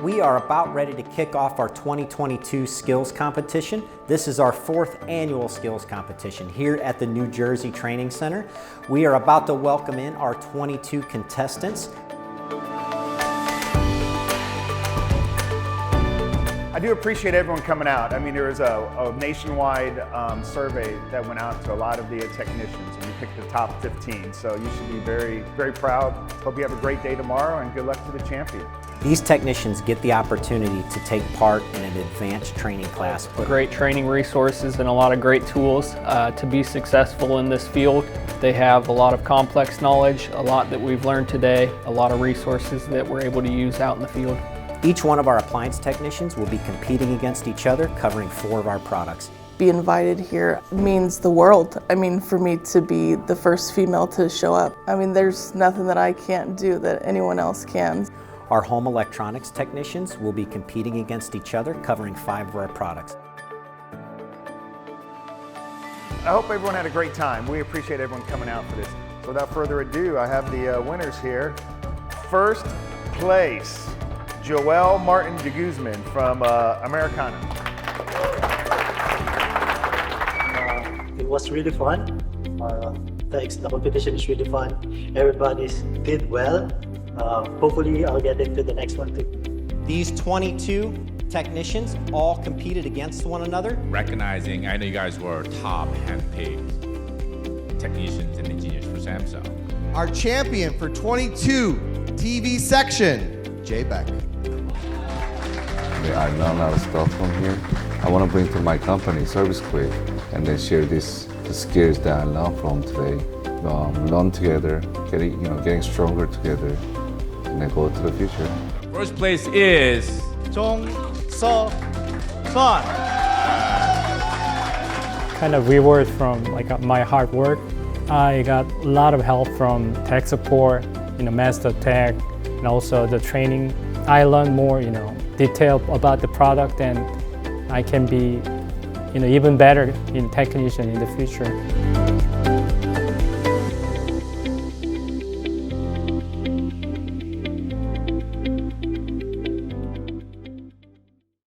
We are about ready to kick off our 2022 skills competition. This is our 4th annual skills competition here at the New Jersey Training Center. We are about to welcome in our 22 contestants. I do appreciate everyone coming out. I mean, there was a nationwide survey that went out to a lot of the technicians, and we picked the top 15. So you should be very, very proud. Hope you have a great day tomorrow, and good luck to the champion. These technicians get the opportunity to take part in an advanced training class. Great training resources and a lot of great tools to be successful in this field. They have a lot of complex knowledge, a lot that we've learned today, a lot of resources that we're able to use out in the field. Each one of our appliance technicians will be competing against each other, covering 4 of our products. Be invited here means the world. I mean, for me to be the first female to show up. I mean, there's nothing that I can't do that anyone else can. Our home electronics technicians will be competing against each other, covering 5 of our products. I hope everyone had a great time. We appreciate everyone coming out for this. So without further ado, I have the winners here. First place, Joel Martin de Guzman from Americana. It was really fun. Thanks, the competition is really fun. Everybody did well. Hopefully I'll get into the next one too. These 22 technicians all competed against one another. Recognizing, I know you guys were top handpicked technicians and engineers for Samsung. Our champion for 22 TV section, Jay Beck. I learned a lot of stuff from here. I want to bring to my company, Service Quick, and then share the skills that I learned from today. Learn together, getting stronger together, and then go to the future. First place is Jong So Son. Kind of reward from my hard work. I got a lot of help from tech support, Master Tech, and also the training. I learned more, detail about the product, and I can be, even better in technician in the future.